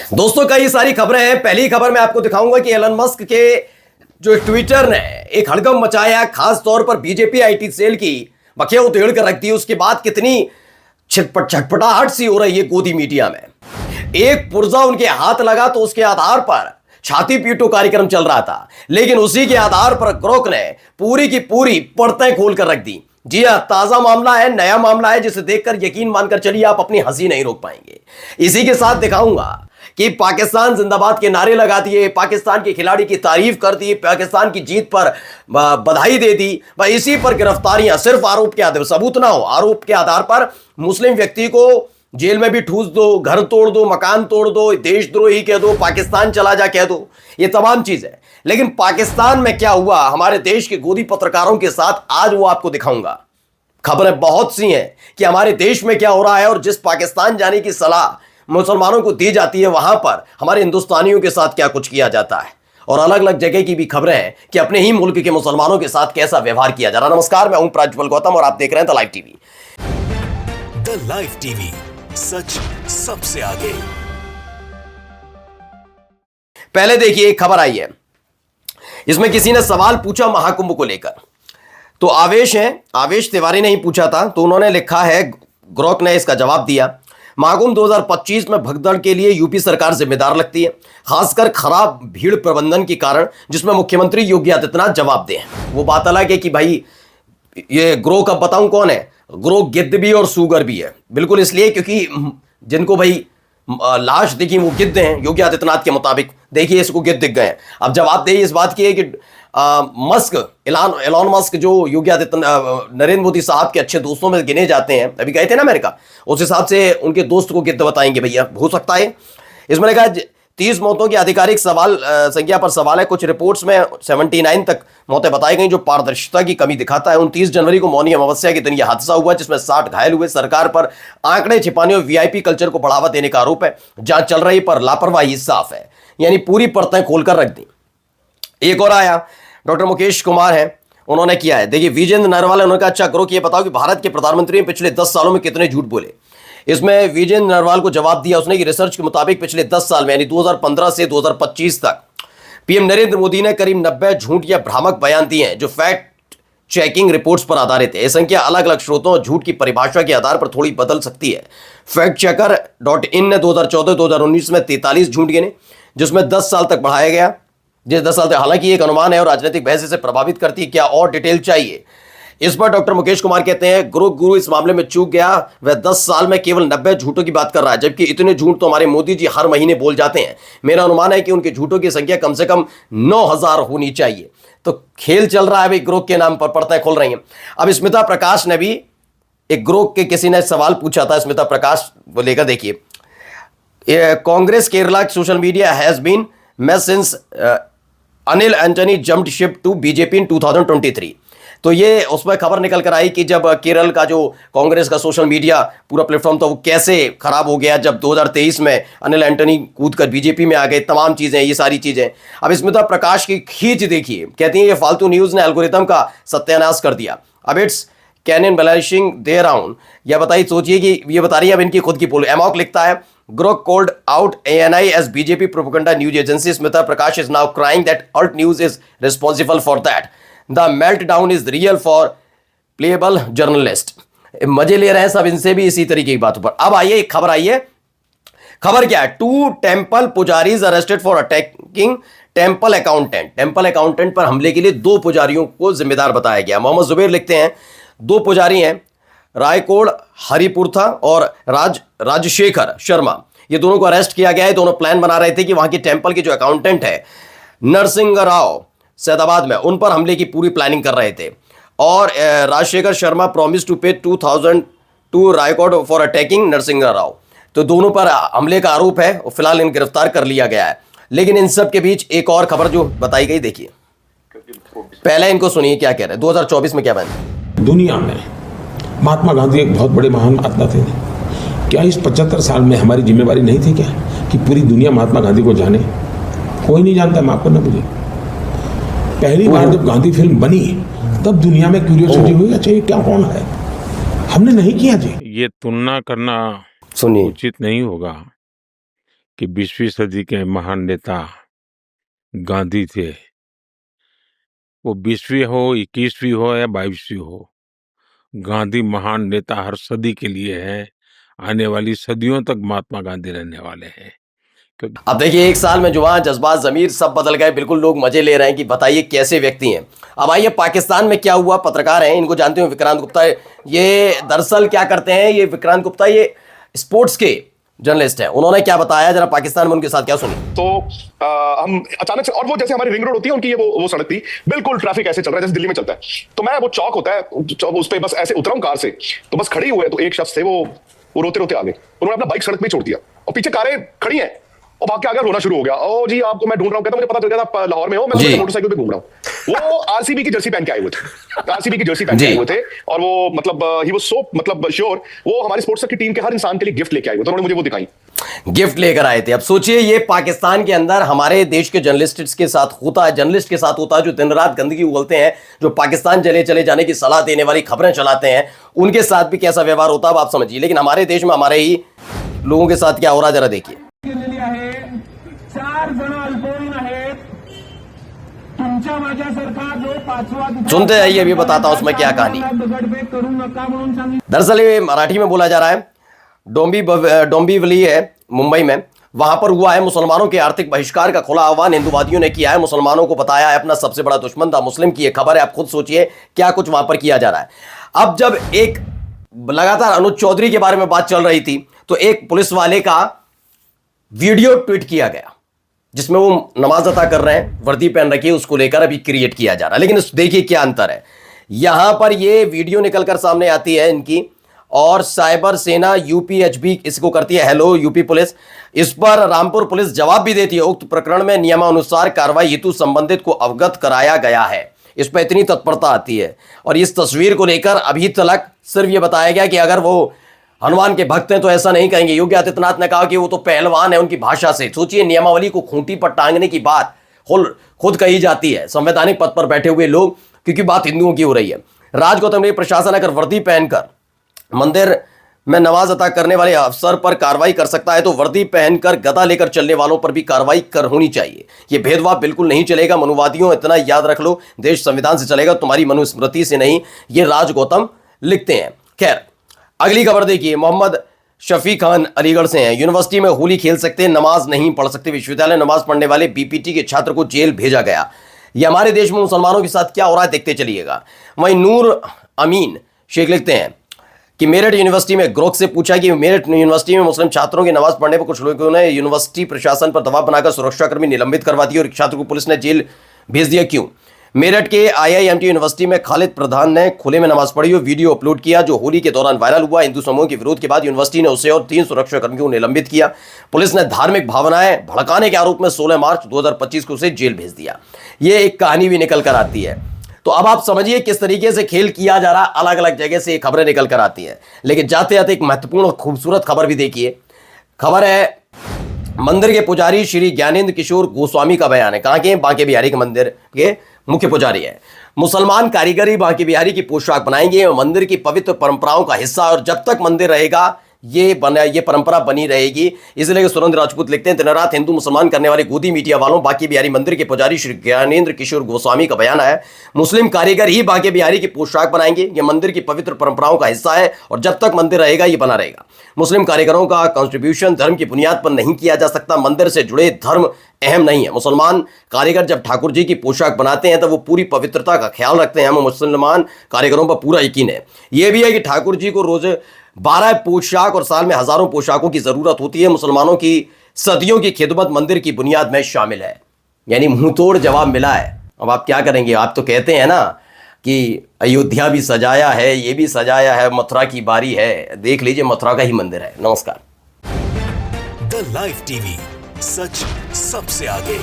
दोस्तों कई सारी खबरें हैं। पहली खबर मैं आपको दिखाऊंगा कि एलन मस्क के जो ट्विटर ने एक हड़कंप मचाया, खास तौर पर बीजेपी आईटी सेल की बखिया उधेड़ कर रख दी। उसके बाद कितनी छटपटाहट सी हो रही है गोदी मीडिया में। एक पुर्जा उनके हाथ लगा तो उसके आधार पर छाती पीटो कार्यक्रम चल रहा था, लेकिन उसी के आधार पर ग्रोक ने पूरी की पूरी परतें खोल कर रख दी। जी हां, ताजा मामला है, नया मामला है, जिसे देखकर यकीन मानकर चलिए आप अपनी हंसी नहीं रोक पाएंगे। इसी के साथ दिखाऊंगा कि पाकिस्तान जिंदाबाद के नारे लगा दिए, पाकिस्तान के खिलाड़ी की तारीफ कर दी, पाकिस्तान की जीत पर बधाई दे दी। इसी पर गिरफ्तारियां सिर्फ आरोप के आधार, सबूत ना हो, आरोप के आधार पर मुस्लिम व्यक्ति को जेल में भी ठूस दो, घर तोड़ दो, मकान तोड़ दो, देशद्रोही कह दो, पाकिस्तान चला जा कह दो, ये तमाम चीजें। लेकिन पाकिस्तान में क्या हुआ हमारे देश के गोदी पत्रकारों के साथ, आज वो आपको दिखाऊंगा। खबरें बहुत सी हैं कि हमारे देश में क्या हो रहा है, और जिस पाकिस्तान जाने की सलाह मुसलमानों को दी जाती है, वहां पर हमारे हिंदुस्तानियों के साथ क्या कुछ किया जाता है। और अलग अलग जगह की भी खबरें हैं कि अपने ही मुल्क के मुसलमानों के साथ कैसा व्यवहार किया जा रहा है। नमस्कार, मैं हूं प्रज्वल गौतम और आप देख रहे हैं the live TV. The live TV, सच सबसे आगे। पहले देखिए, एक खबर आई है, इसमें किसी ने सवाल पूछा महाकुंभ को लेकर। तो आवेश तिवारी ने ही पूछा था, तो उन्होंने लिखा है, ग्रोक ने इसका जवाब दिया। महाकुंभ 2025 में भगदड़ के लिए यूपी सरकार जिम्मेदार लगती है, खासकर खराब भीड़ प्रबंधन के कारण, जिसमें मुख्यमंत्री योगी आदित्यनाथ जवाबदेह हैं। वो बात अलग है कि भाई ये ग्रोक, अब बताऊं कौन है ग्रोक, गिद्ध भी और सूगर भी है। बिल्कुल इसलिए क्योंकि जिनको भाई लाश दिखी वो गिद्ध हैं योगी आदित्यनाथ के मुताबिक। देखिए, इसको गिद्ध दिख गए। अब जवाबदेही इस बात की है कि एलॉन मस्क जो योगी आदित्यनाथ नरेंद्र मोदी साहब के अच्छे दोस्तों में गिने जाते हैं, अभी गए थे ना अमेरिका, उस हिसाब से उनके दोस्त को गिद्ध बताएंगे भैया, हो सकता है। इसमें लिखा 30 मौतों की आधिकारिक संख्या पर सवाल है। कुछ रिपोर्ट्स में 79 तक मौतें बताई गई, जो पारदर्शिता की कमी दिखाता है। 29 जनवरी को मौनी अमावस्या के दिन यह हादसा हुआ, जिसमें 60 घायल हुए। सरकार पर आंकड़े छिपाने और वीआईपी कल्चर को बढ़ावा देने का आरोप है। जांच चल रही, पर लापरवाही साफ है, यानी पूरी परतें खोलकर रख दी। एक और आया, डॉक्टर मुकेश कुमार है, उन्होंने किया है। देखिए, विजेंद्र नरवाल, उन्होंने कहा, अच्छा ग्रोक ये बताओ कि भारत के प्रधानमंत्री ने पिछले 10 सालों में कितने झूठ बोले। इसमें विजेंद्र नरवाल को जवाब दिया उसने कि रिसर्च के मुताबिक पिछले 10 साल में, यानी 2015 से 2025 तक, पीएम नरेंद्र मोदी ने करीब 90 झूठ या भ्रामक बयान दिए हैं, जो फैक्ट चेकिंग रिपोर्ट्स पर आधारित है। यह संख्या अलग अलग स्रोतों और झूठ की परिभाषा के आधार पर थोड़ी बदल सकती है। फैक्ट चेकर .in ने 2014-2019 में 43 झूठ गिने, जिसमें 10 साल तक बढ़ाया गया, जिस 10 साल तक। हालांकि एक अनुमान है और राजनीतिक बहस इसे प्रभावित करती है, क्या और डिटेल चाहिए। इस पर डॉक्टर मुकेश कुमार कहते हैं, ग्रोक गुरु इस मामले में चूक गया। वह 10 साल में केवल 90 झूठों की बात कर रहा है, जबकि इतने झूठ तो हमारे मोदी जी हर महीने बोल जाते हैं। मेरा अनुमान है कि उनके झूठों की संख्या कम से कम 9000 होनी चाहिए। तो खेल चल रहा है भाई, ग्रोक के नाम पर परतें खोल रही हैं। अब स्मिता प्रकाश ने भी एक ग्रोक के किसी ने सवाल पूछा था, स्मिता प्रकाश को लेकर। देखिए, Congress Kerala social media has been mess since Anil Antony jumped ship to BJP in 2023। तो ये उसमें खबर निकल कर आई कि जब केरल का जो कांग्रेस का सोशल मीडिया पूरा प्लेटफॉर्म था, वो कैसे खराब हो गया जब 2023 में अनिल एंटनी कूद कर बीजेपी में आ गए, तमाम चीजें, ये सारी चीजें। अब स्मिता प्रकाश की खींच देखिए, कहती है ये फालतू न्यूज ने एल्गोरिथम का सत्यानाश कर दिया। अब it's can in balancing there around, यह बताइए, सोचिए कि ये बता रही है अब इनकी खुद की पोल। एमॉक लिखता है, Grok called out ANI as BJP propaganda news agency. Smita Prakash is now crying that alt news is responsible for that. The meltdown is real for playable journalist. मजे ले रहे हैं सब इनसे भी इसी तरीके की बातों पर। अब आइए, एक खबर आई है। खबर क्या है, 2 temple pujaris arrested for attacking temple accountant. Temple accountant पर हमले के लिए 2 पुजारियों को जिम्मेदार बताया गया। मोहम्मद जुबैर लिखते हैं, 2 पुजारी हैं, रायकोड हरिपुर था और राजशेखर शर्मा, ये दोनों को अरेस्ट किया गया है। दोनों प्लान बना रहे थे कि वहां की टेंपल के जो अकाउंटेंट है नरसिंह राव सैदाबाद में, उन पर हमले की पूरी प्लानिंग कर रहे थे। और Rajshekhar Sharma promise to pay 2000 to Raikod for attacking Narasimha Rao. तो दोनों पर हमले का आरोप है और फिलहाल इन्हें गिरफ्तार कर लिया गया है। लेकिन इन सब के बीच एक और खबर जो बताई गई, देखिए पहले इनको सुनिए क्या कह रहे हैं। 2024 में क्या बना, दुनिया में महात्मा गांधी एक बहुत बड़े महान महात्मा थे। क्या इस 75 साल में हमारी जिम्मेवारी नहीं थी क्या कि पूरी दुनिया महात्मा गांधी को जाने? कोई नहीं जानता, माफ करना मुझे। पहली बार जब गांधी फिल्म बनी तब दुनिया में क्यूरियोसिटी हुई, अच्छा ये क्या कौन है, हमने नहीं किया जी। ये तुलना करना सुनिए, उचित नहीं होगा कि 20वीं सदी के महान नेता गांधी थे, वो 20वीं हो, 21वीं हो या 22वीं हो, गांधी महान नेता हर सदी के लिए है। आने वाली सदियों तक महात्मा गांधी रहने वाले हैं। क्योंकि अब देखिए, एक साल में जुबान, जज्बात, जमीर सब बदल गए। बिल्कुल लोग मजे ले रहे हैं कि बताइए कैसे व्यक्ति हैं। अब आइए, पाकिस्तान में क्या हुआ। पत्रकार हैं, इनको जानते हो, विक्रांत गुप्ता। ये दरअसल क्या करते हैं, ये विक्रांत गुप्ता ये स्पोर्ट्स के जर्नलिस्ट है। उन्होंने क्या बताया, जरा पाकिस्तान में उनके साथ क्या सुनी। तो हम अचानक से, और वो जैसे हमारी रिंग रोड होती है उनकी, ये वो सड़क थी, बिल्कुल ट्रैफिक ऐसे चल रहा है जैसे दिल्ली में चलता है। तो मैं, वो चौक होता है, उस पे बस ऐसे उतरा हूं कार से, तो बस खड़ी हुए, तो एक शख्स थे, वो रोते रोते आ गए। उन्होंने अपना बाइक सड़क पे छोड़ दिया और पीछे कारें खड़ी हैं, और भाग के आगे रोना शुरू हो गया। ओ जी, आपको मैं ढूंढ रहा हूँ। कहता मुझे पता चल गया था लाहौर में हो, मैं मोटरसाइकिल पे घूम रहा हूँ। वो आरसीबी की जर्सी पहन के आए हुए थे, आरसीबी की जर्सी पहन के आए हुए थे, और वो मतलब ही वाज सो मतलब श्योर वो हमारी स्पोर्ट्स की टीम के हर इंसान के लिए गिफ्ट लेके आए हुए थे। उन्होंने मुझे वो दिखाई, गिफ्ट लेकर आए थे। अब सोचिए, ये पाकिस्तान के अंदर हमारे देश के जर्नलिस्ट के साथ होता है, जर्नलिस्ट के साथ होता है, जो दिन रात गंदगी उगलते हैं, जो पाकिस्तान चले जाने की सलाह देने वाली खबरें चलाते हैं, उनके साथ भी कैसा व्यवहार होता है आप समझिए। लेकिन हमारे देश में हमारे ही लोगों के साथ क्या हो रहा है, जरा देखिए। 4 जण अल्पवयीन आहेत, तुमच्या माझ्यासारखा जो 5वा सुनते आइए, अभी बताता हूं उसमें क्या कहानी। दगडफेक करू नका म्हणून सांगितलं। दरअसल ये मराठी में बोला जा रहा है। डोंबिवली है मुंबई में, वहां पर हुआ है मुसलमानों के आर्थिक बहिष्कार का खुला आह्वान हिंदुवादियों ने किया है। मुसलमानों को बताया है अपना सबसे बड़ा दुश्मन था मुस्लिम की ये खबर है। आप खुद सोचिए क्या कुछ वहां पर किया जा रहा है। अब जब एक लगातार अनुज चौधरी के बारे में बात चल रही थी, तो एक पुलिस वाले का वीडियो ट्वीट किया गया जिसमें वो नमाज अता कर रहे हैं, वर्दी पहन रखी है, उसको लेकर अभी क्रिएट किया जा रहा है। लेकिन देखिए क्या अंतर है। यहां पर ये वीडियो निकलकर सामने आती है इनकी, और साइबर सेना यूपीएचबी इसको करती है, हेलो यूपी पुलिस। इस पर रामपुर पुलिस जवाब भी देती है, उक्त प्रकरण में नियमानुसार कार्रवाई हेतु संबंधित को अवगत कराया गया है। इस पर इतनी तत्परता आती है। और इस तस्वीर को लेकर अभी तक सिर्फ ये बताया गया कि अगर वो हनुमान के भक्त हैं तो ऐसा नहीं कहेंगे। योगी आदित्यनाथ ने कहा कि वो तो पहलवान है, उनकी भाषा से। सोचिए, नियमावली को खूंटी पर टांगने की बात खुद कही जाती है संवैधानिक पद पर बैठे हुए लोग, क्योंकि बात हिंदुओं की हो रही है। राजगौतम प्रशासन अगर वर्दी पहनकर मंदिर में नमाज अता करने वाले अफसर पर कार्रवाई कर सकता है, तो वर्दी पहनकर गदा लेकर चलने वालों पर भी कार्रवाई होनी चाहिए। यह भेदभाव बिल्कुल नहीं चलेगा। मनुवादियों, इतना याद रख लो, देश संविधान से चलेगा, तुम्हारी मनुस्मृति से नहीं। ये राजगौतम लिखते हैं। खैर, अगली खबर देखिए। मोहम्मद शफी खान अलीगढ़ से हैं। यूनिवर्सिटी में होली खेल सकते हैं, नमाज नहीं पढ़ सकते। विश्वविद्यालय नमाज पढ़ने वाले बीपीटी के छात्र को जेल भेजा गया। यह हमारे देश में मुसलमानों के साथ क्या हो रहा है देखते चलिएगा। वहीं नूर अमीन शेख लिखते हैं कि मेरठ यूनिवर्सिटी में ग्रोक से पूछा कि मेरठ यूनिवर्सिटी में मुस्लिम छात्रों की नमाज पढ़ने पर कुछ लोगों ने यूनिवर्सिटी प्रशासन पर दबाव बनाकर सुरक्षाकर्मी निलंबित करवा दिए और एक छात्र को पुलिस ने जेल भेज दिया। क्यों? मेरठ के आईआईएमटी यूनिवर्सिटी में खालिद प्रधान ने खुले में नमाज पढ़ी और वीडियो अपलोड किया, जो होली के दौरान वायरल हुआ। हिंदू समूह के विरोध के बाद यूनिवर्सिटी ने उसे और 3 सुरक्षाकर्मियों को निलंबित किया। पुलिस ने धार्मिक भावनाएं भड़काने के आरोप में 16 मार्च 2025 को उसे जेल भेज दिया। ये एक कहानी भी निकल कर आती है। तो अब आप समझिए किस तरीके से खेल किया जा रहा है। अलग अलग जगह से ये खबरें निकल कर आती हैं। लेकिन जाते जाते एक महत्वपूर्ण और खूबसूरत खबर भी देखिए। खबर है मंदिर के पुजारी श्री ज्ञानेंद्र किशोर गोस्वामी का बयान है। कहाँ के? बांके बिहारी के मंदिर के मुख्य पुजारी है। मुसलमान कारीगर ही बांके बिहारी की पोशाक बनाएंगे और मंदिर की पवित्र परंपराओं का हिस्सा, और जब तक मंदिर रहेगा ये परंपरा बनी रहेगी। इसलिए सुरेंद्र राजपूत लिखते हैं, दिन रात हिंदू मुसलमान करने वाले गोदी मीडिया वालों, बांके बिहारी मंदिर के पुजारी श्री ज्ञानेंद्र किशोर गोस्वामी का बयान है, मुस्लिम कारीगर ही बांके बिहारी की पोशाक बनाएंगे। ये मंदिर की पवित्र परंपराओं का हिस्सा है और जब तक मंदिर रहेगा ये बना रहेगा। मुस्लिम कारीगरों का कंट्रीब्यूशन धर्म की बुनियाद पर नहीं किया जा सकता। मंदिर से जुड़े धर्म अहम नहीं है। मुसलमान कारीगर जब ठाकुर जी की पोशाक बनाते हैं तब वो पूरी पवित्रता का ख्याल रखते हैं। हमें मुसलमान कारीगरों पर पूरा यकीन है। यह भी है कि ठाकुर जी को रोज 12 पोशाक और साल में हजारों पोशाकों की जरूरत होती है। मुसलमानों की सदियों की खिदमत मंदिर की बुनियाद में शामिल है। यानी मुंह तोड़ जवाब मिला है। अब आप क्या करेंगे? आप तो कहते हैं ना कि अयोध्या भी सजाया है, ये भी सजाया है, मथुरा की बारी है। देख लीजिए, मथुरा का ही मंदिर है। नमस्कार। द लाइव टीवी, सच सबसे आगे।